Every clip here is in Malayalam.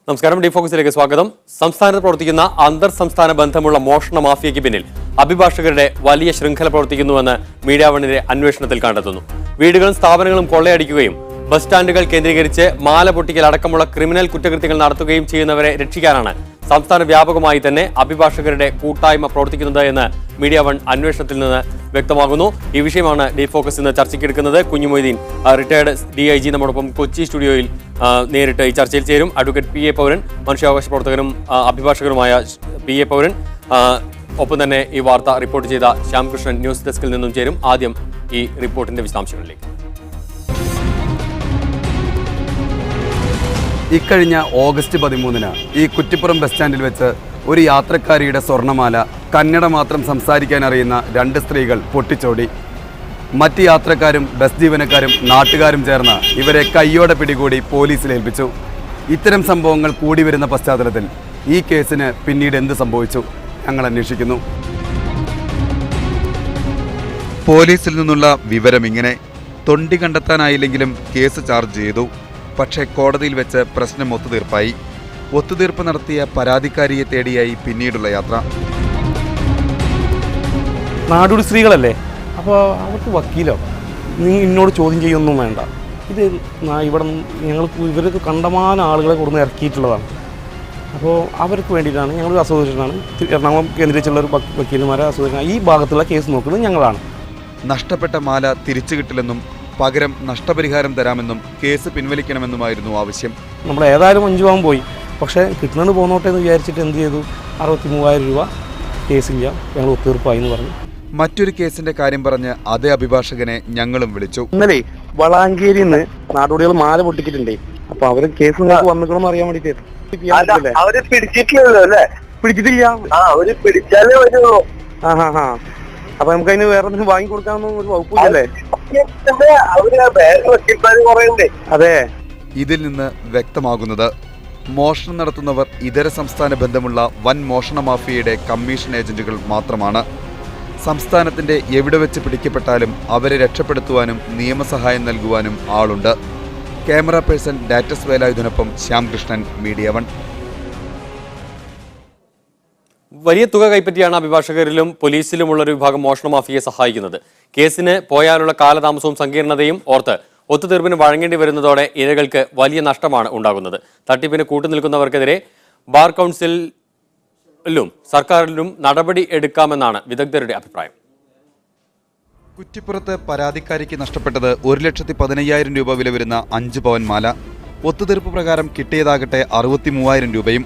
നമസ്കാരം. ഡി ഫോക്കസിലേക്ക് സ്വാഗതം. സംസ്ഥാനത്ത് പ്രവർത്തിക്കുന്ന അന്തർ സംസ്ഥാന ബന്ധമുള്ള മോഷണ മാഫിയയ്ക്ക് പിന്നിൽ അഭിഭാഷകരുടെ വലിയ ശൃംഖല പ്രവർത്തിക്കുന്നുവെന്ന് മീഡിയ വണ്ണിന്റെ അന്വേഷണത്തിൽ കണ്ടെത്തുന്നു. വീടുകളും സ്ഥാപനങ്ങളും കൊള്ളയടിക്കുകയും ബസ് സ്റ്റാൻഡുകൾ കേന്ദ്രീകരിച്ച് മാല പൊട്ടിക്കൽ അടക്കമുള്ള ക്രിമിനൽ കുറ്റകൃത്യങ്ങൾ നടത്തുകയും ചെയ്യുന്നവരെ രക്ഷിക്കാനാണ് സംസ്ഥാന വ്യാപകമായി തന്നെ അഭിഭാഷകരുടെ കൂട്ടായ്മ പ്രവർത്തിക്കുന്നത് എന്ന് മീഡിയ വൺ അന്വേഷണത്തിൽ നിന്ന് വ്യക്തമാകുന്നു. ഈ വിഷയമാണ് ഡി ഫോക്കസ് ഇന്ന് ചർച്ചയ്ക്കെടുക്കുന്നത്. കുഞ്ഞുമൊയ്തീൻ, റിട്ടയർഡ് DIG, നമ്മോടൊപ്പം കൊച്ചി സ്റ്റുഡിയോയിൽ നേരിട്ട് ഈ ചർച്ചയിൽ ചേരും. അഡ്വക്കേറ്റ് PA പൗരൻ, മനുഷ്യാവകാശ പ്രവർത്തകനും അഭിഭാഷകനുമായ PA പൗരൻ, ഒപ്പം തന്നെ ഈ വാർത്ത റിപ്പോർട്ട് ചെയ്ത ശ്യാംകൃഷ്ണൻ ന്യൂസ് ഡെസ്കിൽ നിന്നും ചേരും. ആദ്യം ഈ റിപ്പോർട്ടിന്റെ വിശദാംശങ്ങളിലേക്ക്. ഇക്കഴിഞ്ഞ ഓഗസ്റ്റ് 13-ന് ഈ കുറ്റിപ്പുറം ബസ് സ്റ്റാൻഡിൽ വെച്ച് ഒരു യാത്രക്കാരിയുടെ സ്വർണ്ണമാല കന്നഡ മാത്രം സംസാരിക്കാൻ അറിയുന്ന 2 സ്ത്രീകൾ പൊട്ടിച്ചോടി. മറ്റ് യാത്രക്കാരും ബസ് ജീവനക്കാരും നാട്ടുകാരും ചേർന്ന് ഇവരെ കയ്യോടെ പിടികൂടി പോലീസിലേൽപ്പിച്ചു. ഇത്തരം സംഭവങ്ങൾ കൂടി വരുന്ന പശ്ചാത്തലത്തിൽ ഈ കേസിന് പിന്നീട് എന്ത് സംഭവിച്ചു? ഞങ്ങൾ അന്വേഷിക്കുന്നു. പോലീസിൽ നിന്നുള്ള വിവരം ഇങ്ങനെ: തൊണ്ടി കണ്ടെത്താനായില്ലെങ്കിലും കേസ് ചാർജ് ചെയ്തു. പക്ഷേ കോടതിയിൽ വെച്ച് പ്രശ്നം ഒത്തുതീർപ്പായി. ഒത്തുതീർപ്പ് നടത്തിയ പരാതിക്കാരിയെ തേടിയായി പിന്നീടുള്ള യാത്ര. നാടോടി സ്ത്രീകളല്ലേ, അപ്പോൾ അവർക്ക് വക്കീലോ നീ എന്നോട് ചോദ്യം ചെയ്യൊന്നും വേണ്ട. ഇത് ഇവിടെ ഇവർക്ക് കണ്ടമാന ആളുകളെ കൊടുന്ന് ഇറക്കിയിട്ടുള്ളതാണ്. അപ്പോൾ അവർക്ക് വേണ്ടിയിട്ടാണ് ഞങ്ങൾ അസോസിയേഷനാണ്, എറണാകുളം കേന്ദ്രീകരിച്ചുള്ള ഒരു വക്കീലന്മാരെ അസോസിയേഷൻ. ഈ ഭാഗത്തുള്ള കേസ് നോക്കുന്നത് ഞങ്ങളാണ്. നഷ്ടപ്പെട്ട മാല തിരിച്ചു കിട്ടില്ലെന്നും പകരം നഷ്ടപരിഹാരം തരാമെന്നും കേസ് പിൻവലിക്കണമെന്നുമായിരുന്നു ആവശ്യം. നമ്മൾ ഏതായാലും 5 പവൻ പോയി, പക്ഷേ കിട്ടുന്നത് പോന്നോട്ടെ എന്ന് വിചാരിച്ചിട്ട് എന്ത് ചെയ്തു, 63,000 രൂപ കേസില്ല, ഞങ്ങൾ ഒത്തുതീർപ്പായി എന്ന് പറഞ്ഞു. മറ്റൊരു കേസിന്റെ കാര്യം പറഞ്ഞ് അതേ അഭിഭാഷകനെ ഞങ്ങളും വിളിച്ചു. ഇന്നലെ വളാങ്കേരിയിൽ നിന്ന് നാടോടികൾ മാല പൊട്ടിച്ചിട്ടുണ്ടേ. അപ്പൊ അവര് കേസ് വന്നിക്കണമെന്ന് അറിയാൻ വേണ്ടിട്ട് അവര് പിടിച്ചിട്ടില്ലല്ലോ അല്ലേ? പിടിച്ചിട്ടില്ല. അവര് പിടിച്ചാലേ വരുള്ളൂ. അപ്പൊ നമുക്ക് അതിന് വേറെ എന്തെങ്കിലും വാങ്ങി കൊടുക്കാനൊന്നും ഒരു വകുപ്പില്ലല്ലേ? അതെ. ഇതിൽ നിന്ന് വ്യക്തമാകുന്നത് മോഷണം നടത്തുന്നവർ ഇതര സംസ്ഥാന ബന്ധമുള്ള വൻ മോഷണ മാഫിയയുടെ കമ്മീഷൻ ഏജന്റുകൾ മാത്രമാണ്. സംസ്ഥാനത്തിന്റെ എവിടെ വെച്ച് പിടിക്കപ്പെട്ടാലും അവരെ രക്ഷപ്പെടുത്തുവാനും നിയമസഹായം നൽകുവാനും ആളുണ്ട്. ക്യാമറ പേഴ്സൺ ഡാറ്റസ് വേലായുധനൊപ്പം ശ്യാംകൃഷ്ണൻ, മീഡിയ വൺ. വലിയ തുക കൈപ്പറ്റിയാണ് അഭിഭാഷകരിലും പോലീസിലുമുള്ളൊരു വിഭാഗം മോഷണ മാഫിയയെ സഹായിക്കുന്നത്. കേസിന് പോയാലുള്ള കാലതാമസവും സങ്കീർണതയും ഓർത്ത് ഒത്തുതീർപ്പിന് വഴങ്ങേണ്ടി വരുന്നതോടെ ഇരകൾക്ക് വലിയ നഷ്ടമാണ് ഉണ്ടാകുന്നത്. തട്ടിപ്പിന് കൂട്ടുനിൽക്കുന്നവർക്കെതിരെ ബാർ കൗൺസിലും സർക്കാരിലും നടപടി എടുക്കാമെന്നാണ് വിദഗ്ധരുടെ അഭിപ്രായം. കുറ്റിപ്പുറത്ത് പരാതിക്കാരിക്ക് നഷ്ടപ്പെട്ടത് 1,15,000 രൂപ വില വരുന്ന 5 പവൻ മാല. ഒത്തുതീർപ്പ് പ്രകാരം കിട്ടിയതാകട്ടെ 63,000 രൂപയും.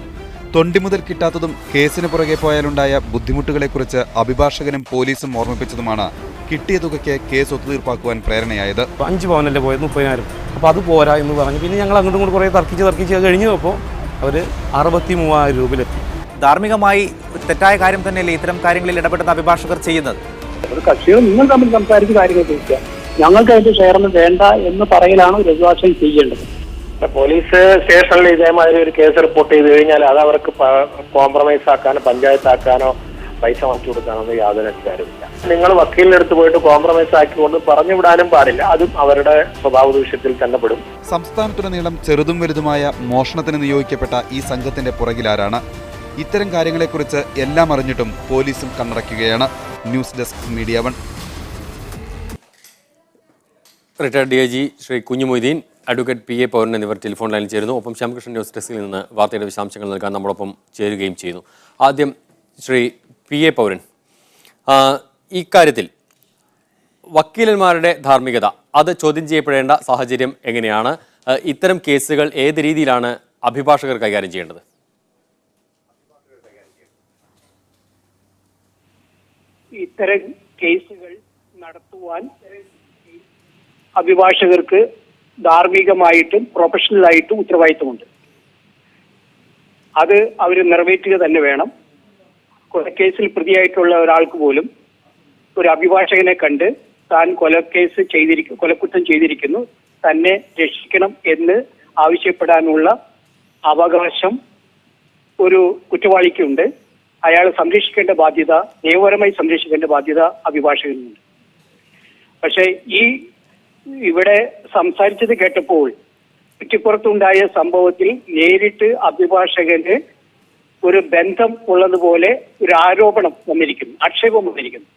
തൊണ്ടി മുതൽ കിട്ടാത്തതും കേസിന് പുറകെ പോയാലുണ്ടായ ബുദ്ധിമുട്ടുകളെക്കുറിച്ച് അഭിഭാഷകനും പോലീസും ഓർമ്മിപ്പിച്ചതുമാണ് കിട്ടിയ തുകയ്ക്ക് കേസ് ഒത്തുതീർപ്പാക്കുവാൻ പ്രേരണയായത്. 5 പവനല്ലേ പോയത്, 30,000. അപ്പോൾ അത് പോരാ എന്ന് പറഞ്ഞു. പിന്നെ ഞങ്ങൾ അങ്ങോട്ടും ഇങ്ങോട്ട് കുറേ തർക്കിച്ച് കഴിഞ്ഞപ്പോൾ അവർ 63,000 രൂപയിലെത്തി. ധാർമ്മികമായി തെറ്റായ കാര്യം തന്നെയല്ലേ ഇത്തരം കാര്യങ്ങളിൽ ഇടപെടുന്ന അഭിഭാഷകർ ചെയ്യുന്നത്? ഒരു കക്ഷികൾ നിങ്ങൾ തമ്മിൽ സംസാരിച്ച് കാര്യങ്ങൾ ചോദിക്കുക, ഞങ്ങൾക്ക് അതിന്റെ ഷെയറൊന്നും വേണ്ട എന്ന് പറയലാണ് രഘുവാക്ഷൻ ചെയ്യേണ്ടത്. പോലീസ് സ്റ്റേഷനിൽ ഇതേമാതിരി ഒരു കേസ് റിപ്പോർട്ട് ചെയ്ത് കഴിഞ്ഞാൽ അത് അവർക്ക് കോംപ്രമൈസ് ആക്കാനോ പഞ്ചായത്താക്കാനോ പൈസ മാറ്റി കൊടുക്കാനൊന്നും യാതൊരു അധികാരമില്ല. നിങ്ങൾ വക്കീലിനടുത്ത് പോയിട്ട് കോംപ്രമൈസ് ആക്കിക്കൊണ്ട് പറഞ്ഞു വിടാനും പാടില്ല. അതും അവരുടെ സ്വഭാവ ദൂഷ്യത്തിൽ തന്നെ പെടും. സംസ്ഥാനത്തുടനീളം ചെറുതും വലുതുമായ മോഷണത്തിന് നിയോഗിക്കപ്പെട്ട ഈ സംഘത്തിന്റെ പുറകിലാരാണ്? ഇത്തരം കാര്യങ്ങളെക്കുറിച്ച് എല്ലാം അറിഞ്ഞിട്ടും പോലീസും കണ്ണടയ്ക്കുകയാണ്. News desk, Media One. Retired DIG Shri Kunhimoideen, advocate PA Pouran എന്നിവർ ടെലിഫോൺ ലൈനിൽ ചേരുന്നു. ഒപ്പം ശ്യാംകൃഷ്ണൻ ന്യൂസ് ഡെസ്കിൽ നിന്ന് വാർത്തയുടെ വിശദാംശങ്ങൾ നൽകാൻ നമ്മളൊപ്പം ചേരുകയും ചെയ്യുന്നു. ആദ്യം ശ്രീ PA പൗരൻ, ഇക്കാര്യത്തിൽ വക്കീലന്മാരുടെ ധാർമ്മികത അത് ചോദ്യം ചെയ്യപ്പെടേണ്ട സാഹചര്യം എങ്ങനെയാണ്? ഇത്തരം കേസുകൾ ഏത് രീതിയിലാണ് അഭിഭാഷകർ കൈകാര്യം ചെയ്യേണ്ടത്? ഇത്തരം കേസുകൾ നടത്തുവാൻ അഭിഭാഷകർക്ക് ധാർമ്മികമായിട്ടും പ്രൊഫഷണലായിട്ടും ഉത്തരവാദിത്വമുണ്ട്. അത് അവർ നിറവേറ്റുക തന്നെ വേണം. കൊലക്കേസിൽ പ്രതിയായിട്ടുള്ള ഒരാൾക്ക് പോലും ഒരു അഭിഭാഷകനെ കണ്ട് താൻ കൊലക്കുറ്റം ചെയ്തിരിക്കുന്നു, തന്നെ രക്ഷിക്കണം എന്ന് ആവശ്യപ്പെടാനുള്ള അവകാശം ഒരു കുറ്റവാളിക്കുണ്ട്. അയാൾ സംരക്ഷിക്കേണ്ട ബാധ്യത, നിയമപരമായി സംരക്ഷിക്കേണ്ട ബാധ്യത അഭിഭാഷകനുണ്ട്. പക്ഷേ ഇവിടെ സംസാരിച്ചത് കേട്ടപ്പോൾ കുറ്റിപ്പുറത്തുണ്ടായ സംഭവത്തിൽ നേരിട്ട് അഭിഭാഷകന് ഒരു ബന്ധം ഉള്ളതുപോലെ ഒരു ആരോപണം വന്നിരിക്കുന്നു, ആക്ഷേപം വന്നിരിക്കുന്നു.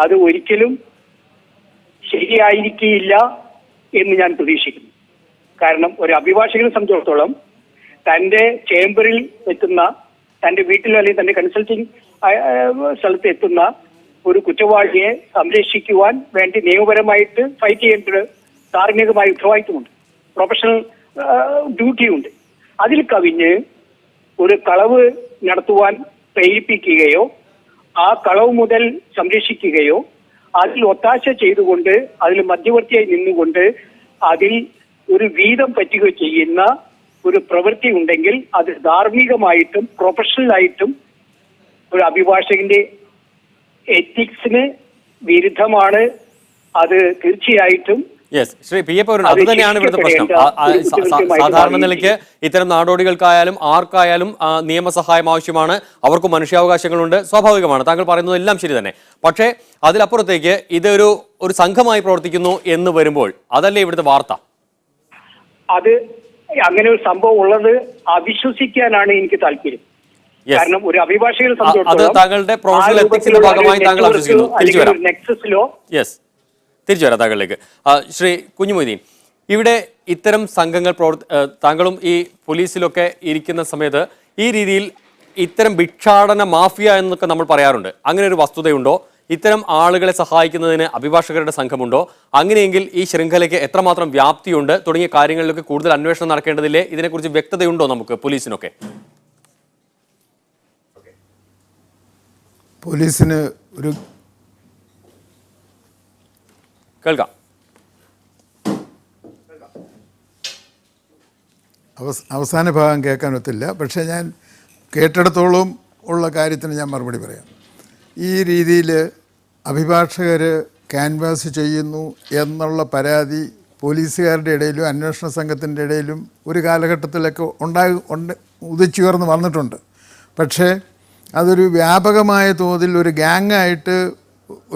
അത് ഒരിക്കലും ശരിയായിരിക്കില്ല എന്ന് ഞാൻ പ്രതീക്ഷിക്കുന്നു. കാരണം ഒരു അഭിഭാഷകനെ സംബന്ധിച്ചിടത്തോളം തന്റെ ചേംബറിൽ എത്തുന്ന, തന്റെ വീട്ടിലോ അല്ലെങ്കിൽ തന്റെ കൺസൾട്ടിംഗ് സ്ഥലത്ത് എത്തുന്ന ഒരു കുറ്റവാളിയെ സംരക്ഷിക്കുവാൻ വേണ്ടി നിയമപരമായിട്ട് ഫൈറ്റ് ചെയ്യേണ്ട ധാർമ്മികമായ ഉത്തരവാദിത്വമുണ്ട്, പ്രൊഫഷണൽ ഡ്യൂട്ടിയുണ്ട്. അതിൽ കവിഞ്ഞ് ഒരു കളവ് നടത്തുവാൻ പ്രേരിപ്പിക്കുകയോ ആ കളവ് മുതൽ സംരക്ഷിക്കുകയോ അതിൽ ഒത്താശ ചെയ്തുകൊണ്ട് അതിൽ മധ്യവർത്തിയായി നിന്നുകൊണ്ട് അതിൽ ഒരു വീതം പറ്റുകയോ ചെയ്യുന്ന ഒരു പ്രവൃത്തി ഉണ്ടെങ്കിൽ അത് ധാർമ്മികമായിട്ടും പ്രൊഫഷണലായിട്ടും ഒരു അഭിഭാഷകന്റെ എത്തിക്സിന് വിരുദ്ധമാണ്. അത് തീർച്ചയായിട്ടും ശ്രീ പി എ പൗരൻ, അത് തന്നെയാണ് ഇവിടുത്തെ പ്രശ്നം. സാധാരണ നിലയ്ക്ക് ഇത്തരം നാടോടികൾക്കായാലും ആർക്കായാലും നിയമസഹായം ആവശ്യമാണ്, അവർക്ക് മനുഷ്യാവകാശങ്ങളുണ്ട്, സ്വാഭാവികമാണ്. താങ്കൾ പറയുന്നത് എല്ലാം ശരി തന്നെ. പക്ഷേ അതിലപ്പുറത്തേക്ക് ഇതൊരു സംഘമായി പ്രവർത്തിക്കുന്നു എന്ന് വരുമ്പോൾ അതല്ലേ ഇവിടുത്തെ വാർത്ത? അത് അങ്ങനെ ഒരു സംഭവം ഉള്ളത് അവിശ്വസിക്കാനാണ് എനിക്ക് താല്പര്യം. കാരണം ഒരു അഭിഭാഷകനെ സംബന്ധിച്ചിടത്തോളം താങ്കളുടെ പ്രൊഫഷണൽ എത്തിക്സിന്റെ ഭാഗമായി താങ്കൾ അവിശ്വസിക്കുന്നു. തിരിച്ചു വരാം താങ്കളിലേക്ക്. ശ്രീ കുഞ്ഞുമൊയ്തീൻ, ഇവിടെ ഇത്തരം സംഘങ്ങൾ താങ്കളും ഈ പോലീസിലൊക്കെ ഇരിക്കുന്ന സമയത്ത് ഈ രീതിയിൽ ഇത്തരം ഭിക്ഷാടന മാഫിയ എന്നൊക്കെ നമ്മൾ പറയാറുണ്ട്. അങ്ങനെ ഒരു വസ്തുതയുണ്ടോ? ഇത്തരം ആളുകളെ സഹായിക്കുന്നതിന് അഭിഭാഷകരുടെ സംഘമുണ്ടോ? അങ്ങനെയെങ്കിൽ ഈ ശൃംഖലയ്ക്ക് എത്രമാത്രം വ്യാപ്തിയുണ്ട് തുടങ്ങിയ കാര്യങ്ങളിലൊക്കെ കൂടുതൽ അന്വേഷണം നടക്കേണ്ടതില്ലേ? ഇതിനെക്കുറിച്ച് വ്യക്തതയുണ്ടോ നമുക്ക് പോലീസിനൊക്കെ? പോലീസിന് ഒരു കേൾക്കാം. അവസാന ഭാഗം കേൾക്കാനൊത്തില്ല, പക്ഷേ ഞാൻ കേട്ടിടത്തോളം ഉള്ള കാര്യത്തിന് ഞാൻ മറുപടി പറയാം. ഈ രീതിയിൽ അഭിഭാഷകർ ക്യാൻവാസ് ചെയ്യുന്നു എന്നുള്ള പരാതി പോലീസുകാരുടെ ഇടയിലും അന്വേഷണ സംഘത്തിൻ്റെ ഇടയിലും ഒരു കാലഘട്ടത്തിലൊക്കെ ഉദിച്ചുയർന്ന് വന്നിട്ടുണ്ട്. പക്ഷേ അതൊരു വ്യാപകമായ തോതിൽ ഒരു ഗ്യാങ്ങായിട്ട്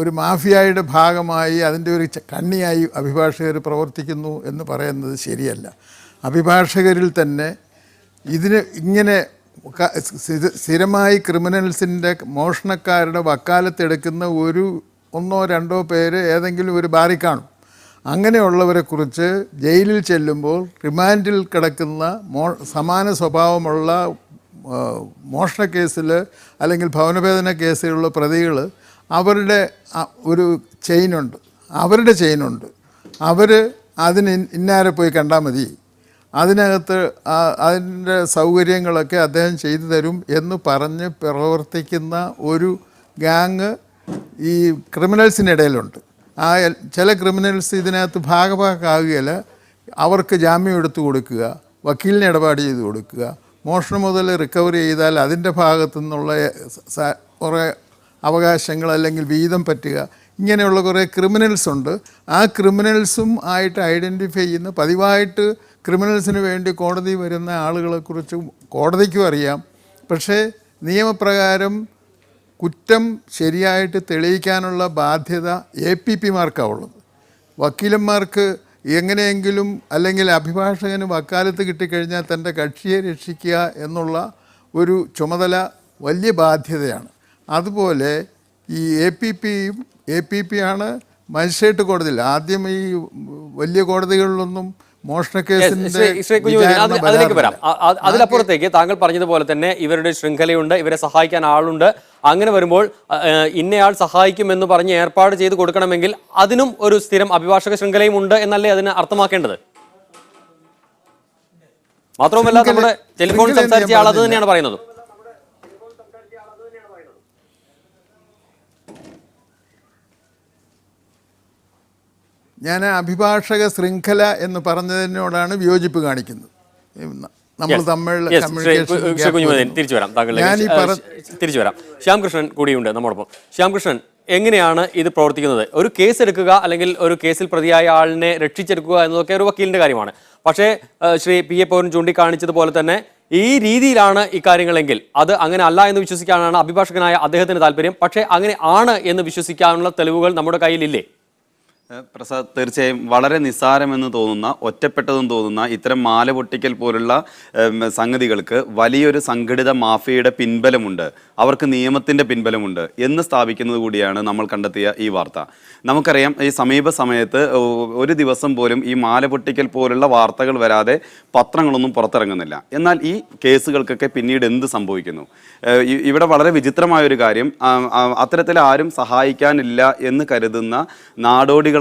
ഒരു മാഫിയയുടെ ഭാഗമായി അതിൻ്റെ ഒരു കണ്ണിയായി അഭിഭാഷകർ പ്രവർത്തിക്കുന്നു എന്ന് പറയുന്നത് ശരിയല്ല. അഭിഭാഷകരിൽ തന്നെ ഇതിന് ഇങ്ങനെ സ്ഥിരമായി ക്രിമിനൽസിൻ്റെ മോഷണക്കാരുടെ വക്കാലത്തെടുക്കുന്ന ഒന്നോ രണ്ടോ പേര് ഏതെങ്കിലും ഒരു ബാറിൽ കാണും. അങ്ങനെയുള്ളവരെക്കുറിച്ച് ജയിലിൽ ചെല്ലുമ്പോൾ റിമാൻഡിൽ കിടക്കുന്ന സമാന സ്വഭാവമുള്ള മോഷണ കേസിൽ അല്ലെങ്കിൽ ഭവനഭേദന കേസിലുള്ള പ്രതികൾ അവരുടെ ഒരു ചെയിനുണ്ട്, അവർ അതിന് ഇന്നാരെ പോയി കണ്ടാൽ മതി, അതിനകത്ത് അതിൻ്റെ സൗകര്യങ്ങളൊക്കെ അദ്ദേഹം ചെയ്തു തരും എന്ന് പറഞ്ഞ് പ്രവർത്തിക്കുന്ന ഒരു ഗ്യാങ് ഈ ക്രിമിനൽസിനിടയിലുണ്ട്. ചില ക്രിമിനൽസ് ഇതിനകത്ത് ഭാഗഭാക്കാകുകയില്ല. അവർക്ക് ജാമ്യം എടുത്തു കൊടുക്കുക, വക്കീലിന് ഇടപാട് ചെയ്ത് കൊടുക്കുക, മോഷണം മുതൽ റിക്കവറി ചെയ്താൽ അതിൻ്റെ ഭാഗത്തു നിന്നുള്ള കുറേ അവകാശങ്ങൾ അല്ലെങ്കിൽ വീതം പറ്റുക, ഇങ്ങനെയുള്ള കുറേ ക്രിമിനൽസ് ഉണ്ട്. ആ ക്രിമിനൽസും ആയിട്ട് ഐഡൻറ്റിഫൈ ചെയ്യുന്ന പതിവായിട്ട് ക്രിമിനൽസിന് വേണ്ടി കോടതി വരുന്ന ആളുകളെക്കുറിച്ച് കോടതിക്കും അറിയാം. പക്ഷേ നിയമപ്രകാരം കുറ്റം ശരിയായിട്ട് തെളിയിക്കാനുള്ള ബാധ്യത APPമാർക്കാണ് ഉള്ളത്. വക്കീലന്മാർക്ക് എങ്ങനെയെങ്കിലും അല്ലെങ്കിൽ അഭിഭാഷകന് വക്കാലത്ത് കിട്ടിക്കഴിഞ്ഞാൽ തൻ്റെ കക്ഷിയെ രക്ഷിക്കുക എന്നുള്ള ഒരു ചുമതല വലിയ ബാധ്യതയാണ്. അതുപോലെ ഈ APP ആണ് മജിസ്ട്രേറ്റ് കോടതിയിൽ. ആദ്യം ഈ വലിയ കോടതികളിലൊന്നും മോഷണ കേസിന്റെ അതിലേക്ക് വരാം. അതിലപ്പുറത്തേക്ക് താങ്കൾ പറഞ്ഞതുപോലെ തന്നെ ഇവരുടെ ശൃംഖലയുണ്ട്, ഇവരെ സഹായിക്കാൻ ആളുണ്ട്. അങ്ങനെ വരുമ്പോൾ ഇന്നയാൾ സഹായിക്കും എന്ന് പറഞ്ഞ് ഏർപ്പാട് ചെയ്ത് കൊടുക്കണമെങ്കിൽ അതിനും ഒരു സ്ഥിരം അഭിഭാഷക ശൃംഖലയും ഉണ്ട് എന്നല്ലേ അതിന് അർത്ഥമാക്കേണ്ടത്? മാത്രവുമല്ല നമ്മുടെ ടെലിഫോണിൽ സംസാരിച്ച ആൾ അത് തന്നെയാണ് പറയുന്നത്. ഞാൻ അഭിഭാഷക ശൃംഖല എന്ന് പറഞ്ഞതിനോടാണ് വിയോജിപ്പ് കാണിക്കുന്നത്. നമ്മൾ തമ്മിലുള്ള തിരിച്ചു വരാം. ശ്യാംകൃഷ്ണൻ കൂടിയുണ്ട് നമ്മോടൊപ്പം. ശ്യാംകൃഷ്ണൻ, എങ്ങനെയാണ് ഇത് പ്രവർത്തിക്കുന്നത്? ഒരു കേസ് എടുക്കുക അല്ലെങ്കിൽ ഒരു കേസിൽ പ്രതിയായ ആളിനെ രക്ഷിച്ചെടുക്കുക എന്നതൊക്കെ ഒരു വക്കീലിന്റെ കാര്യമാണ്. പക്ഷേ ശ്രീ പി എ പൗരൻ ചൂണ്ടിക്കാണിച്ചതുപോലെ തന്നെ ഈ രീതിയിലാണ് ഇക്കാര്യങ്ങളെങ്കിൽ അത് അങ്ങനെ അല്ല എന്ന് വിശ്വസിക്കാനാണ് അഭിഭാഷകനായ അദ്ദേഹത്തിന് താല്പര്യം. പക്ഷേ അങ്ങനെ ആണ് എന്ന് വിശ്വസിക്കാനുള്ള തെളിവുകൾ നമ്മുടെ കയ്യിലില്ലേ? പ്രസാദ്, തീർച്ചയായും വളരെ നിസ്സാരമെന്ന് തോന്നുന്ന, ഒറ്റപ്പെട്ടതെന്ന് തോന്നുന്ന ഇത്തരം മാല പൊട്ടിക്കൽ പോലുള്ള സംഗതികൾക്ക് വലിയൊരു സംഘടിത മാഫിയയുടെ പിൻബലമുണ്ട്, അവർക്ക് നിയമത്തിൻ്റെ പിൻബലമുണ്ട് എന്ന് സ്ഥാപിക്കുന്നത് കൂടിയാണ് നമ്മൾ കണ്ടെത്തിയ ഈ വാർത്ത. നമുക്കറിയാം, ഈ സമീപ സമയത്ത് ഒരു ദിവസം പോലും ഈ മാല പൊട്ടിക്കൽ പോലുള്ള വാർത്തകൾ വരാതെ പത്രങ്ങളൊന്നും പുറത്തിറങ്ങുന്നില്ല. എന്നാൽ ഈ കേസുകൾക്കൊക്കെ പിന്നീട് എന്ത് സംഭവിക്കുന്നു? ഇവിടെ വളരെ വിചിത്രമായൊരു കാര്യം, അത്തരത്തിൽ ആരും സഹായിക്കാനില്ല എന്ന് കരുതുന്ന നാടോടികളായ,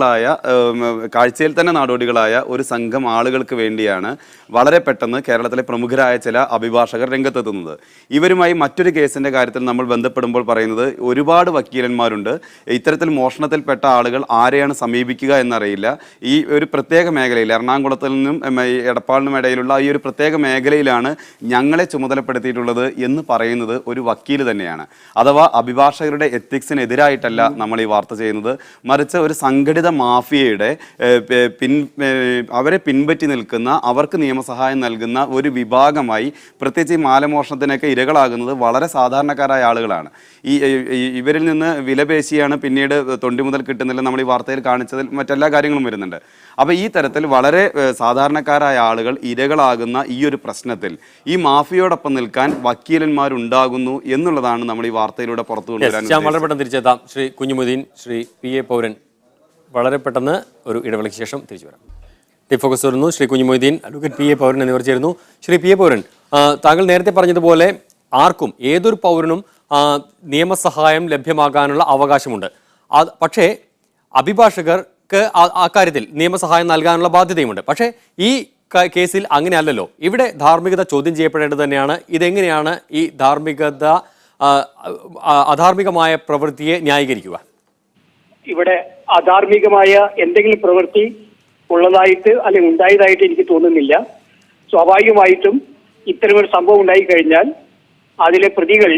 കാഴ്ചയിൽ തന്നെ നാടോടികളായ ഒരു സംഘം ആളുകൾക്ക് വേണ്ടിയാണ് വളരെ പെട്ടെന്ന് കേരളത്തിലെ പ്രമുഖരായ ചില അഭിഭാഷകർ രംഗത്തെത്തുന്നത്. ഇവരുമായി മറ്റൊരു കേസിൻ്റെ കാര്യത്തിൽ നമ്മൾ ബന്ധപ്പെടുമ്പോൾ പറയുന്നത് ഒരുപാട് വക്കീലന്മാരുണ്ട്, ഇത്തരത്തിൽ മോഷണത്തിൽപ്പെട്ട ആളുകൾ ആരെയാണ് സമീപിക്കുക എന്നറിയില്ല. ഈ ഒരു പ്രത്യേക മേഖലയിൽ, എറണാകുളത്തിൽ നിന്നും എടപ്പാളിനും ഇടയിലുള്ള ഈ ഒരു പ്രത്യേക മേഖലയിലാണ് ഞങ്ങളെ ചുമതലപ്പെടുത്തിയിട്ടുള്ളത് എന്ന് പറയുന്നത് ഒരു വക്കീൽ തന്നെയാണ്. അഥവാ അഭിഭാഷകരുടെ എത്തിക്സിനെതിരായിട്ടല്ല നമ്മൾ ഈ വാർത്ത ചെയ്യുന്നത്, മറിച്ച് ഒരു സംഘടിത മാഫിയയുടെ അവരെ പിൻപറ്റി നിൽക്കുന്ന, അവർക്ക് നിയമസഹായം നൽകുന്ന ഒരു വിഭാഗമായി, പ്രത്യേകിച്ച് ഈ മാലമോഷണത്തിനൊക്കെ ഇരകളാകുന്നത് വളരെ സാധാരണക്കാരായ ആളുകളാണ്. ഇവരിൽ നിന്ന് വിലപേശിയാണ് പിന്നീട് തൊണ്ടി മുതൽ കിട്ടുന്നില്ല നമ്മൾ ഈ വാർത്തയിൽ കാണിച്ചതിൽ മറ്റെല്ലാ കാര്യങ്ങളും വരുന്നുണ്ട്. അപ്പോൾ ഈ തരത്തിൽ വളരെ സാധാരണക്കാരായ ആളുകൾ ഇരകളാകുന്ന ഈ ഒരു പ്രശ്നത്തിൽ ഈ മാഫിയോടൊപ്പം നിൽക്കാൻ വക്കീലന്മാരുണ്ടാകുന്നു എന്നുള്ളതാണ് നമ്മൾ ഈ വാർത്തയിലൂടെ പുറത്തു കൊണ്ടുവരാൻ. വളരെ പെട്ടെന്ന് തിരിച്ചെത്താം. ശ്രീ കുഞ്ഞുമൊയ്തീൻ, ശ്രീ പി എ പൗരൻ, വളരെ പെട്ടെന്ന് ഒരു ഇടവേളയ്ക്ക് ശേഷം തിരിച്ചു വരാം. ടി ഫോക്കസ് വരുന്നു. Shri Kunhimoideen, advocate P A പൗരൻ എന്നിവർ ചേരുന്നു. ശ്രീ പി എ പൗരൻ, താങ്കൾ നേരത്തെ പറഞ്ഞതുപോലെ ആർക്കും, ഏതൊരു പൗരനും നിയമസഹായം ലഭ്യമാകാനുള്ള അവകാശമുണ്ട്. പക്ഷേ അഭിഭാഷകർക്ക് അക്കാര്യത്തിൽ നിയമസഹായം നൽകാനുള്ള ബാധ്യതയുമുണ്ട്. പക്ഷേ ഈ കേസിൽ അങ്ങനെയല്ലല്ലോ. ഇവിടെ ധാർമ്മികത ചോദ്യം ചെയ്യപ്പെടേണ്ടത് തന്നെയാണ്. ഇതെങ്ങനെയാണ് ഈ അധാർമികമായ പ്രവൃത്തിയെ ന്യായീകരിക്കുക? ഇവിടെ അധാർമികമായ എന്തെങ്കിലും പ്രവൃത്തി ഉള്ളതായിട്ട് അല്ലെങ്കിൽ ഉണ്ടായതായിട്ട് എനിക്ക് തോന്നുന്നില്ല. സ്വാഭാവികമായിട്ടും ഇത്തരമൊരു സംഭവം ഉണ്ടായിക്കഴിഞ്ഞാൽ അതിലെ പ്രതികൾ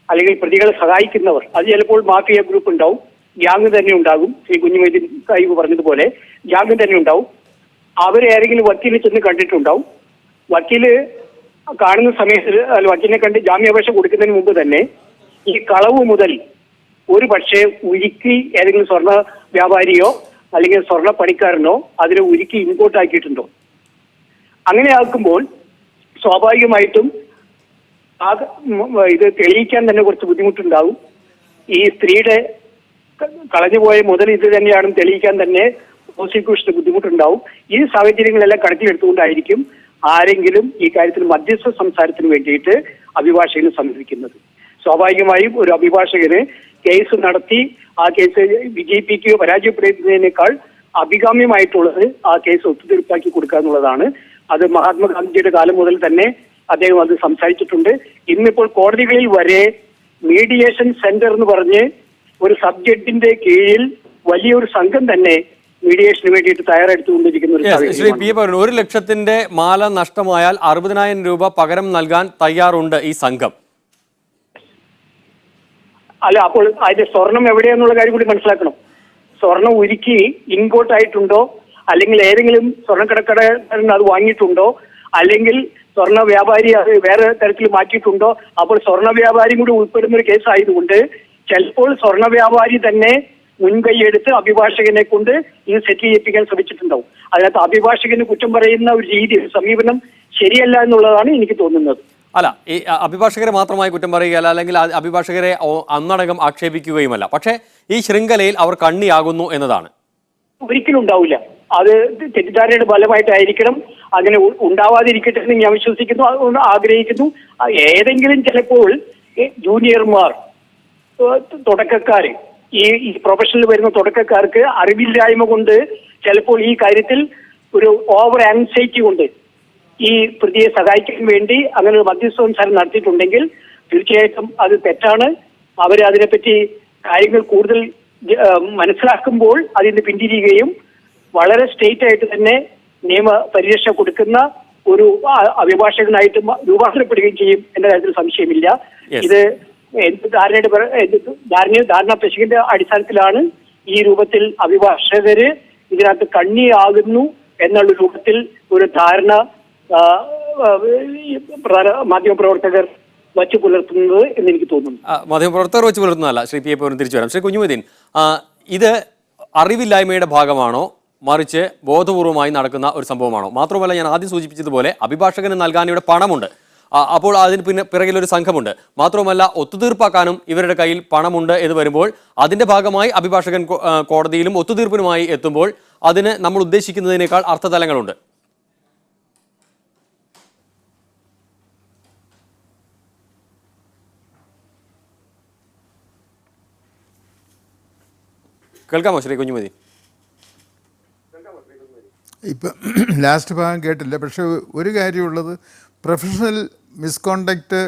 അല്ലെങ്കിൽ പ്രതികളെ സഹായിക്കുന്നവർ, അത് ചിലപ്പോൾ മാഫിയ ഗ്രൂപ്പ് ഉണ്ടാവും, ഗ്യാങ് തന്നെ ഉണ്ടാകും. ശ്രീ കുഞ്ഞുമൊയ്തീൻ സാഹിബ് പറഞ്ഞതുപോലെ ഗ്യാങ് തന്നെ ഉണ്ടാവും. അവരെ ആരെങ്കിലും വക്കീലിനെ ചെന്ന് കണ്ടിട്ടുണ്ടാവും. വക്കീല് കാണുന്ന സമയത്ത് വക്കീലിനെ കണ്ട് ജാമ്യാപേക്ഷ കൊടുക്കുന്നതിന് മുമ്പ് തന്നെ ഈ കളവ് മുതൽ ഒരു പക്ഷേ ഉരുക്കി ഏതെങ്കിലും സ്വർണ്ണ വ്യാപാരിയോ അല്ലെങ്കിൽ സ്വർണ്ണ പണിക്കാരനോ അതിനെ ഉരുക്കി ഇമ്പോർട്ട് ആക്കിയിട്ടുണ്ടോ? അങ്ങനെ ആക്കുമ്പോൾ സ്വാഭാവികമായിട്ടും ഇത് തെളിയിക്കാൻ തന്നെ കുറച്ച് ബുദ്ധിമുട്ടുണ്ടാകും. ഈ സ്ത്രീയുടെ കളഞ്ഞുപോയ മുതൽ ഇത് തന്നെയാണെന്ന് തെളിയിക്കാൻ തന്നെ പ്രോസിക്യൂഷന് ബുദ്ധിമുട്ടുണ്ടാവും. ഈ സാഹചര്യങ്ങളെല്ലാം കണക്കിലെടുത്തുകൊണ്ടായിരിക്കും ആരെങ്കിലും ഈ കാര്യത്തിൽ മധ്യസ്ഥ സംസാരത്തിന് വേണ്ടിയിട്ട് അഭിഭാഷകനെ സമീപിക്കുന്നത്. സ്വാഭാവികമായും ഒരു അഭിഭാഷകന് കേസ് നടത്തി ആ കേസ് വിജയിപ്പിക്കുകയോ പരാജയപ്പെടുത്തുന്നതിനേക്കാൾ അഭികാമ്യമായിട്ടുള്ളത് ആ കേസ് ഒത്തുതീർപ്പാക്കി കൊടുക്കുക എന്നുള്ളതാണ്. അത് മഹാത്മാഗാന്ധിയുടെ കാലം മുതൽ തന്നെ അദ്ദേഹം അത് സംസാരിച്ചിട്ടുണ്ട്. ഇന്നിപ്പോൾ കോടതികളിൽ വരെ മീഡിയേഷൻ സെന്റർ എന്ന് പറഞ്ഞ് ഒരു സബ് ജഡ്ജിന്റെ കീഴിൽ വലിയൊരു സംഘം തന്നെ മീഡിയേഷന് വേണ്ടിയിട്ട് തയ്യാറെടുത്തുകൊണ്ടിരിക്കുന്ന ഒരു ശ്രീ പി എ പൗരൻ, 1 ലക്ഷത്തിന്റെ മാല നഷ്ടമായാൽ 60,000 രൂപ പകരം നൽകാൻ തയ്യാറുണ്ട് ഈ സംഘം. അല്ല, അപ്പോൾ അതിന്റെ സ്വർണം എവിടെയാന്നുള്ള കാര്യം കൂടി മനസ്സിലാക്കണം. സ്വർണം ഉരുക്കി ഇൻപോർട്ട് ആയിട്ടുണ്ടോ, അല്ലെങ്കിൽ ഏതെങ്കിലും സ്വർണ്ണക്കടക്കാരൻ അത് വാങ്ങിയിട്ടുണ്ടോ, അല്ലെങ്കിൽ സ്വർണ്ണ വ്യാപാരി അത് വേറെ തരത്തിൽ മാറ്റിയിട്ടുണ്ടോ? അപ്പോൾ സ്വർണ്ണ വ്യാപാരി കൂടി ഉൾപ്പെടുന്ന ഒരു കേസ് ആയതുകൊണ്ട് ചിലപ്പോൾ സ്വർണ്ണ വ്യാപാരി തന്നെ മുൻകൈയെടുത്ത് അഭിഭാഷകനെ കൊണ്ട് ഇത് സെറ്റിൽ ചെയ്യിപ്പിക്കാൻ ശ്രമിച്ചിട്ടുണ്ടാവും. അതിനകത്ത് അഭിഭാഷകന് കുറ്റം പറയുന്ന ഒരു രീതി, സമീപനം ശരിയല്ല എന്നുള്ളതാണ് എനിക്ക് തോന്നുന്നത്. അല്ല, ഈ അഭിഭാഷകരെ മാത്രമായി കുറ്റം പറയുകയല്ല, അല്ലെങ്കിൽ അഭിഭാഷകരെ അന്നടങ്കം ആക്ഷേപിക്കുകയുമല്ല. പക്ഷേ ഈ ശൃംഖലയിൽ അവർ കണ്ണിയാകുന്നു എന്നതാണ്. ഒരിക്കലും ഉണ്ടാവില്ല. അത് തെറ്റിദ്ധാരണയുടെ ഫലമായിട്ടായിരിക്കണം. അങ്ങനെ ഉണ്ടാവാതിരിക്കട്ടെ എന്ന് ഞാൻ വിശ്വസിക്കുന്നു, ആഗ്രഹിക്കുന്നു. ഏതെങ്കിലും ചിലപ്പോൾ ജൂനിയർമാർ, തുടക്കക്കാര്, ഈ പ്രൊഫഷനിൽ വരുന്ന തുടക്കക്കാർക്ക് അറിവില്ലായ്മ കൊണ്ട് ചിലപ്പോൾ ഈ കാര്യത്തിൽ ഒരു ഓവർ ആൻസൈറ്റി കൊണ്ട് ഈ പ്രതിയെ സഹായിക്കാൻ വേണ്ടി അങ്ങനെ ഒരു മധ്യസ്ഥ സംസാരം നടത്തിയിട്ടുണ്ടെങ്കിൽ തീർച്ചയായിട്ടും അത് തെറ്റാണ്. അവർ അതിനെപ്പറ്റി കാര്യങ്ങൾ കൂടുതൽ മനസ്സിലാക്കുമ്പോൾ അതിന് പിന്തിരിയുകയും വളരെ സ്ട്രെയിറ്റ് ആയിട്ട് തന്നെ നിയമ പരിരക്ഷ കൊടുക്കുന്ന ഒരു അഭിഭാഷകനായിട്ട് രൂപാന്തരപ്പെടുകയും ചെയ്യും എന്ന കാര്യത്തിൽ സംശയമില്ല. ഇത് ധാരണ പെശകിന്റെ അടിസ്ഥാനത്തിലാണ് ഈ രൂപത്തിൽ അഭിഭാഷകര് ഇതിനകത്ത് കണ്ണിയാകുന്നു എന്നുള്ള രൂപത്തിൽ ഒരു ധാരണ മാധ്യമപ്രവർത്തകർ വച്ചു പുലർത്തുന്നത് എന്ന് എനിക്ക് തോന്നുന്നു. മാധ്യമപ്രവർത്തകർ വെച്ച് പുലർത്തുന്നതല്ല. ശ്രീ പി എ പൗരൻ, തിരിച്ചു വരാം. ശ്രീ കുഞ്ഞുമൊയ്തീൻ, ഇത് അറിവില്ലായ്മയുടെ ഭാഗമാണോ മറിച്ച് ബോധപൂർവമായി നടക്കുന്ന ഒരു സംഭവമാണോ? മാത്രമല്ല, ഞാൻ ആദ്യം സൂചിപ്പിച്ചതുപോലെ അഭിഭാഷകന് നൽകാൻ ഇവിടെ പണമുണ്ട്. അപ്പോൾ അതിന് പിന്നെ പിറകിലൊരു സംഘമുണ്ട്. മാത്രമല്ല, ഒത്തുതീർപ്പാക്കാനും ഇവരുടെ കയ്യിൽ പണമുണ്ട് എന്ന് വരുമ്പോൾ അതിന്റെ ഭാഗമായി അഭിഭാഷകൻ കോടതിയിലും ഒത്തുതീർപ്പിനുമായി എത്തുമ്പോൾ അതിന് നമ്മൾ ഉദ്ദേശിക്കുന്നതിനേക്കാൾ അർത്ഥതലങ്ങളുണ്ട്. കേൾക്കാമോ ശ്രീ കുഞ്ഞുമതി? ഇപ്പം ലാസ്റ്റ് ഭാഗം കേട്ടില്ല. പക്ഷെ ഒരു കാര്യമുള്ളത്, പ്രൊഫഷണൽ മിസ്കോണ്ടക്റ്റ്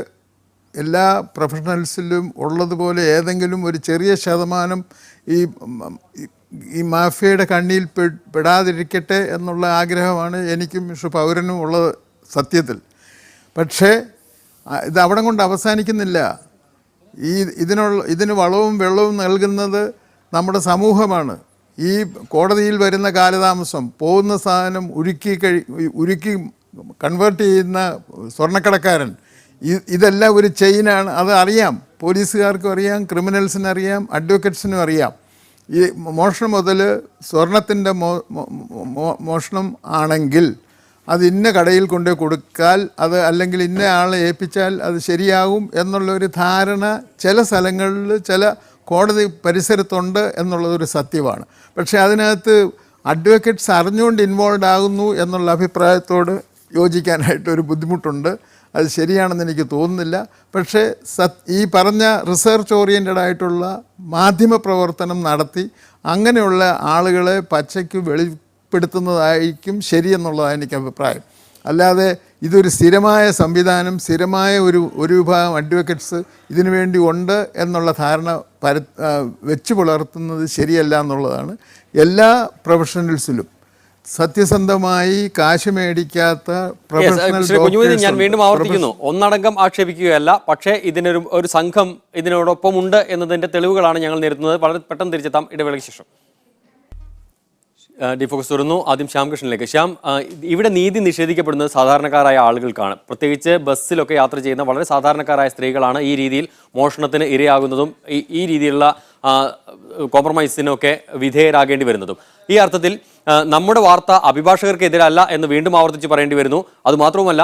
എല്ലാ പ്രൊഫഷണൽസിലും ഉള്ളതുപോലെ ഏതെങ്കിലും ഒരു ചെറിയ ശതമാനം ഈ മാഫിയയുടെ കണ്ണിയിൽ പെടാതിരിക്കട്ടെ എന്നുള്ള ആഗ്രഹമാണ് എനിക്കും മിസ്റ്റർ പൗരനും ഉള്ളത് സത്യത്തിൽ. പക്ഷേ ഇത് അവിടെ കൊണ്ട് അവസാനിക്കുന്നില്ല. ഇതിന് വളവും വെള്ളവും നൽകുന്നത് നമ്മുടെ സമൂഹമാണ്. ഈ കോടതിയിൽ വരുന്ന കാലതാമസം, പോകുന്ന സാധനം ഉരുക്കി കൺവേർട്ട് ചെയ്യുന്ന സ്വർണ്ണക്കടക്കാരൻ, ഇതെല്ലാം ഒരു ചെയിനാണ്. അത് അറിയാം, പോലീസുകാർക്കും അറിയാം, ക്രിമിനൽസിനറിയാം, അഡ്വക്കേറ്റ്സിനും അറിയാം. ഈ മോഷണം മുതൽ സ്വർണത്തിൻ്റെ മോഷണം ആണെങ്കിൽ അത് ഇന്ന കടയിൽ കൊണ്ട് കൊടുത്താൽ അത്, അല്ലെങ്കിൽ ഇന്ന ആളെ ഏൽപ്പിച്ചാൽ അത് ശരിയാകും എന്നുള്ളൊരു ധാരണ ചില സ്ഥലങ്ങളിൽ ചില കോടതി പരിസരത്തുണ്ട് എന്നുള്ളതൊരു സത്യമാണ്. പക്ഷേ അതിനകത്ത് അഡ്വക്കേറ്റ്സ് അറിഞ്ഞുകൊണ്ട് ഇൻവോൾവ് ആകുന്നു എന്നുള്ള അഭിപ്രായത്തോട് യോജിക്കാനായിട്ടൊരു ബുദ്ധിമുട്ടുണ്ട്. അത് ശരിയാണെന്ന് എനിക്ക് തോന്നുന്നില്ല. പക്ഷേ ഈ പറഞ്ഞ റിസർച്ച് ഓറിയൻറ്റഡ് ആയിട്ടുള്ള മാധ്യമ പ്രവർത്തനം നടത്തി അങ്ങനെയുള്ള ആളുകളെ പച്ചയ്ക്ക് വെളിപ്പെടുത്തുന്നതായിരിക്കും ശരിയെന്നുള്ളതാണ് എനിക്ക് അഭിപ്രായം. അല്ലാതെ ഇതൊരു സ്ഥിരമായ സംവിധാനം, സ്ഥിരമായ ഒരു വിഭാഗം അഡ്വക്കേറ്റ്സ് ഇതിനു വേണ്ടി ഉണ്ട് എന്നുള്ള ധാരണ വെച്ച് പുലർത്തുന്നത് ശരിയല്ല എന്നുള്ളതാണ്. എല്ലാ പ്രൊഫഷണൽസിലും സത്യസന്ധമായി കാശ് മേടിക്കാത്ത പ്രൊഫഷണൽ, ഞാൻ വീണ്ടും ആവർത്തിക്കുന്നു, ഒന്നടങ്കം ആക്ഷേപിക്കുകയല്ല, പക്ഷേ ഒരു സംഘം ഇതിനോടൊപ്പം ഉണ്ട് എന്നതിന്റെ തെളിവുകളാണ് ഞങ്ങൾ നിരത്തുന്നത്. വളരെ പെട്ടെന്ന് തിരിച്ചെത്താം ഇടവേളയ്ക്ക് ശേഷം. ഡിഫോക്കസ് തുറന്നു. ആദ്യം ശ്യാംകൃഷ്ണനിലേക്ക്. ശ്യാം, ഇവിടെ നീതി നിഷേധിക്കപ്പെടുന്നത് സാധാരണക്കാരായ ആളുകൾക്കാണ്. പ്രത്യേകിച്ച് ബസ്സിലൊക്കെ യാത്ര ചെയ്യുന്ന വളരെ സാധാരണക്കാരായ സ്ത്രീകളാണ് ഈ രീതിയിൽ മോഷണത്തിന് ഇരയാകുന്നതും ഈ രീതിയിലുള്ള കോംപ്രമൈസിനൊക്കെ വിധേയരാകേണ്ടി വരുന്നതും. ഈ അർത്ഥത്തിൽ നമ്മുടെ വാർത്ത അഭിഭാഷകർക്കെതിരല്ല എന്ന് വീണ്ടും ആവർത്തിച്ച് പറയേണ്ടി വരുന്നു. അതുമാത്രവുമല്ല,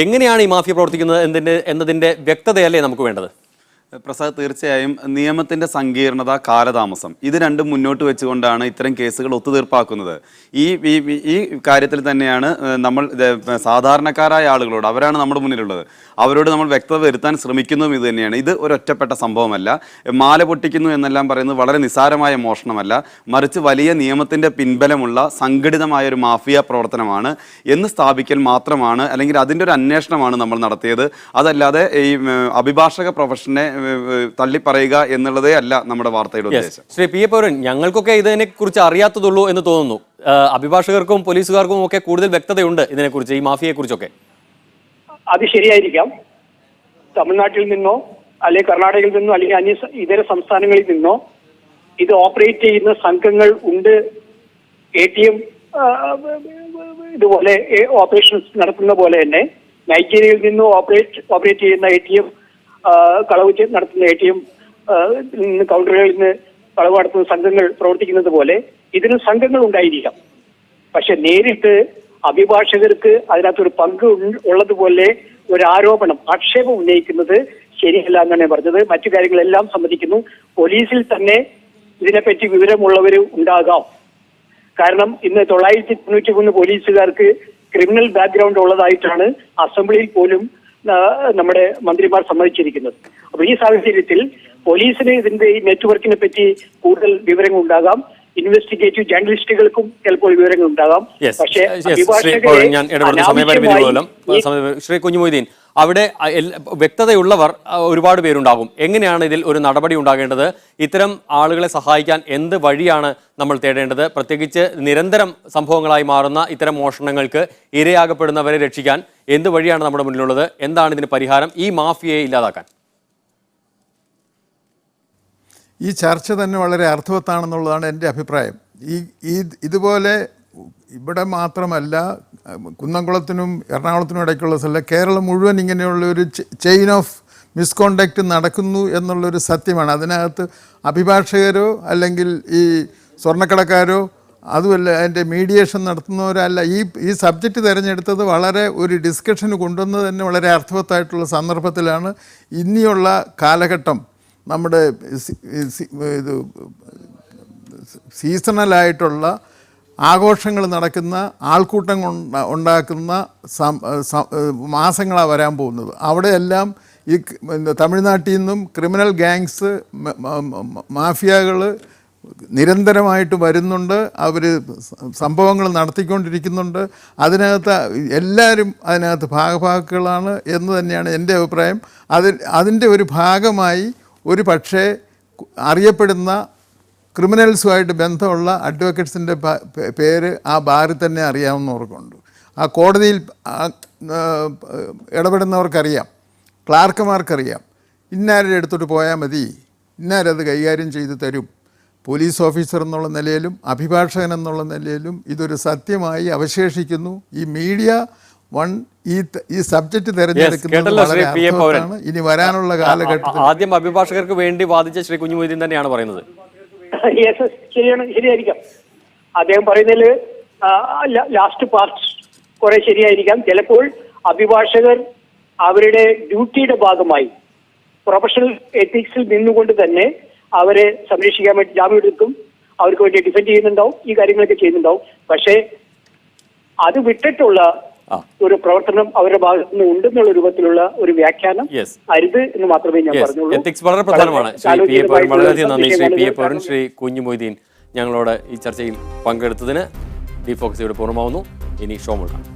എങ്ങനെയാണ് ഈ മാഫിയ പ്രവർത്തിക്കുന്നത് എന്നതിൻ്റെ വ്യക്തതയല്ലേ നമുക്ക് വേണ്ടത്? പ്രസാദ്, തീർച്ചയായും നിയമത്തിൻ്റെ സങ്കീർണത, കാലതാമസം, ഇത് രണ്ടും മുന്നോട്ട് വെച്ചുകൊണ്ടാണ് ഇത്തരം കേസുകൾ ഒത്തുതീർപ്പാക്കുന്നത്. ഈ കാര്യത്തിൽ തന്നെയാണ് നമ്മൾ സാധാരണക്കാരായ ആളുകളോട്, അവരാണ് നമ്മുടെ മുന്നിലുള്ളത്, അവരോട് നമ്മൾ വ്യക്തത വരുത്താൻ ശ്രമിക്കുന്നതും ഇത് തന്നെയാണ്. ഇത് ഒരൊറ്റപ്പെട്ട സംഭവമല്ല. മാല പൊട്ടിക്കുന്നു എന്നെല്ലാം പറയുന്നത് വളരെ നിസ്സാരമായ മോഷണമല്ല, മറിച്ച് വലിയ നിയമത്തിൻ്റെ പിൻബലമുള്ള സംഘടിതമായ ഒരു മാഫിയ പ്രവർത്തനമാണ് എന്ന് സ്ഥാപിക്കൽ മാത്രമാണ്, അല്ലെങ്കിൽ അതിൻ്റെ ഒരു അന്വേഷണമാണ് നമ്മൾ നടത്തിയത്. അതല്ലാതെ ഈ അഭിഭാഷക പ്രൊഫഷനെ തള്ളിപ്പറയുക എന്നുള്ളതേ അല്ല നമ്മുടെ വാർത്തയുടെ ഉദ്ദേശം. ശ്രീ പി എ പൗരൻ, ഞങ്ങൾക്കൊക്കെ ഇതിനെ കുറിച്ച് അറിയാത്തതുള്ളൂ എന്ന് തോന്നുന്നു. അഭിഭാഷകർക്കും പോലീസുകാർക്കും ഒക്കെ കൂടുതൽ വ്യക്തതയുണ്ട് ഇതിനെക്കുറിച്ച്, ഈ മാഫിയയെ കുറിച്ചൊക്കെ. അത് ശരിയായിരിക്കാം. തമിഴ്നാട്ടിൽ നിന്നോ അല്ലെങ്കിൽ കർണാടകയിൽ നിന്നോ അല്ലെങ്കിൽ ഇതര സംസ്ഥാനങ്ങളിൽ നിന്നോ ഇത് ഓപ്പറേറ്റ് ചെയ്യുന്ന സംഘങ്ങൾ ഉണ്ട്. ATM ഇതുപോലെ ഓപ്പറേഷൻസ് നടത്തുന്ന പോലെ തന്നെ നൈജീരിയയിൽ നിന്ന് ഓപ്പറേറ്റ് ചെയ്യുന്ന ATM, കളവ് നടത്തുന്ന ATM കൗണ്ടറുകളിൽ നിന്ന് കളവ് നടത്തുന്ന സംഘങ്ങൾ പ്രവർത്തിക്കുന്നത് പോലെ ഇതിന് സംഘങ്ങൾ ഉണ്ടായിരിക്കാം. പക്ഷെ നേരിട്ട് അഭിഭാഷകർക്ക് അതിനകത്തൊരു പങ്ക് ഉള്ളതുപോലെ ഒരു ആക്ഷേപം ഉന്നയിക്കുന്നത് ശരിയല്ല എന്നാണ് ഞാൻ പറഞ്ഞത്. മറ്റു കാര്യങ്ങളെല്ലാം സമ്മതിക്കുന്നു. പോലീസിൽ തന്നെ ഇതിനെപ്പറ്റി വിവരമുള്ളവർ ഉണ്ടാകാം. കാരണം ഇന്ന് 993 പോലീസുകാർക്ക് ക്രിമിനൽ ബാക്ക്ഗ്രൗണ്ട് ഉള്ളതായിട്ടാണ് അസംബ്ലിയിൽ പോലും നമ്മുടെ മന്ത്രിമാർ സമ്മതിച്ചിരിക്കുന്നത്. അപ്പൊ ഈ സാഹചര്യത്തിൽ പോലീസിന് ഇതിന്റെ ഈ നെറ്റ്വർക്കിനെ പറ്റി കൂടുതൽ വിവരങ്ങൾ ഉണ്ടാകാം. ഇൻവെസ്റ്റിഗേറ്റീവ് ജേർണലിസ്റ്റുകൾക്കും ചിലപ്പോൾ വിവരങ്ങൾ ഉണ്ടാകാം. പക്ഷേ ശ്രീ കുഞ്ഞുമൊയ്തീൻ, അവിടെ വ്യക്തതയുള്ളവർ ഒരുപാട് പേരുണ്ടാകും. എങ്ങനെയാണ് ഇതിൽ ഒരു നടപടി ഉണ്ടാകേണ്ടത്? ഇത്തരം ആളുകളെ സഹായിക്കാൻ എന്ത് വഴിയാണ് നമ്മൾ തേടേണ്ടത്? പ്രത്യേകിച്ച് നിരന്തരം സംഭവങ്ങളായി മാറുന്ന ഇത്തരം മോഷണങ്ങൾക്ക് ഇരയാകപ്പെടുന്നവരെ രക്ഷിക്കാൻ എന്ത് വഴിയാണ് നമ്മുടെ മുന്നിലുള്ളത്? എന്താണ് ഇതിന് പരിഹാരം ഈ മാഫിയയെ ഇല്ലാതാക്കാൻ? ഈ ചർച്ച തന്നെ വളരെ അർത്ഥവത്താണെന്നുള്ളതാണ് എൻ്റെ അഭിപ്രായം. ഇതുപോലെ ഇവിടെ മാത്രമല്ല, കുന്നംകുളത്തിനും എറണാകുളത്തിനും ഇടയ്ക്കുള്ള സ്ഥലം, കേരളം മുഴുവൻ ഇങ്ങനെയുള്ള ഒരു ചെയിൻ ഓഫ് മിസ്കോണ്ടക്റ്റ് നടക്കുന്നു എന്നുള്ളൊരു സത്യമാണ്. അതിനകത്ത് അഭിഭാഷകരോ അല്ലെങ്കിൽ ഈ സ്വർണ്ണക്കടക്കാരോ അതുമല്ല അതിൻ്റെ മീഡിയേഷൻ നടത്തുന്നവരല്ല. ഈ സബ്ജക്റ്റ് തിരഞ്ഞെടുത്തത് വളരെ ഒരു ഡിസ്കഷന് കൊണ്ടുവന്നത് തന്നെ വളരെ അർത്ഥവത്തായിട്ടുള്ള സന്ദർഭത്തിലാണ്. ഇനിയുള്ള കാലഘട്ടം നമ്മുടെ ഇത് സീസണലായിട്ടുള്ള ആഘോഷങ്ങൾ നടക്കുന്ന ആൾക്കൂട്ടം ഉണ്ടാക്കുന്ന മാസങ്ങളാണ് വരാൻ പോകുന്നത്. അവിടെയെല്ലാം ഈ തമിഴ്നാട്ടിൽ നിന്നും ക്രിമിനൽ ഗാങ്സ് മാഫിയകൾ നിരന്തരമായിട്ട് വരുന്നുണ്ട്. അവർ സംഭവങ്ങൾ നടത്തിക്കൊണ്ടിരിക്കുന്നുണ്ട്. അതിനകത്ത് എല്ലാവരും അതിനകത്ത് ഭാഗഭാക്കുകളാണ് എന്ന് തന്നെയാണ് എൻ്റെ അഭിപ്രായം. അതിൻ്റെ ഒരു ഭാഗമായി ഒരു പക്ഷേ അറിയപ്പെടുന്ന ക്രിമിനൽസുമായിട്ട് ബന്ധമുള്ള അഡ്വക്കേറ്റ്സിൻ്റെ പേര് ആ ബാറിൽ തന്നെ അറിയാവുന്നവർക്കുണ്ട്. ആ കോടതിയിൽ ഇടപെടുന്നവർക്കറിയാം, ക്ലാർക്കുമാർക്കറിയാം. ഇന്നാരുടെ അടുത്തോട്ട് പോയാൽ മതി, ഇന്നാരത് കൈകാര്യം ചെയ്ത് തരും. പോലീസ് ഓഫീസർ എന്നുള്ള നിലയിലും അഭിഭാഷകൻ എന്നുള്ള നിലയിലും ഇതൊരു സത്യമായി അവശേഷിക്കുന്നു. ഈ മീഡിയ ഈ സബ്ജക്റ്റ് തിരഞ്ഞെടുക്കുന്നത് വളരെ അർത്ഥവത്താണ്. ഇനി വരാനുള്ള കാലഘട്ടത്തിൽ ആദ്യം അഭിഭാഷകർക്ക് വേണ്ടി വാദിച്ച ശ്രീ കുഞ്ഞുമൊയ്തീൻ തന്നെയാണ് പറയുന്നത്. ശരിയായിരിക്കാം അദ്ദേഹം പറയുന്നതിൽ ലാസ്റ്റ് പാർട്ട് കുറെ ശരിയായിരിക്കാം. ചിലപ്പോൾ അഭിഭാഷകർ അവരുടെ ഡ്യൂട്ടിയുടെ ഭാഗമായി പ്രൊഫഷണൽ എത്തിക്സിൽ നിന്നുകൊണ്ട് തന്നെ അവരെ സംരക്ഷിക്കാൻ വേണ്ടി ജാമ്യം എടുക്കും, അവർക്ക് വേണ്ടി ഡിഫെൻഡ് ചെയ്യുന്നുണ്ടാവും, ഈ കാര്യങ്ങളൊക്കെ ചെയ്യുന്നുണ്ടാവും. പക്ഷേ അത് വിട്ടിട്ടുള്ള ഒരു പ്രവർത്തനം അവരുടെ ഭാഗത്ത് നിന്ന് ഉണ്ടെന്നുള്ള രൂപത്തിലുള്ള ഒരു വ്യാഖ്യാനം അരുത് എന്ന് മാത്രമേ ഞാൻ പറഞ്ഞുള്ളൂ. എത്തിക്സ് വളരെ പ്രധാനമാണ്. ശ്രീ പി എ പൗരൻ, വളരെയധികം നന്ദി. ശ്രീ പി എ പൗരൻ, ശ്രീ കുഞ്ഞുമൊയ്തീൻ ഞങ്ങളോട് ഈ ചർച്ചയിൽ പങ്കെടുത്തതിന്. ഡിഫോക്കസ് ഇവിടെ പൂർണ്ണമാവുന്നു. ഇനി ഷോ മുഴുവൻ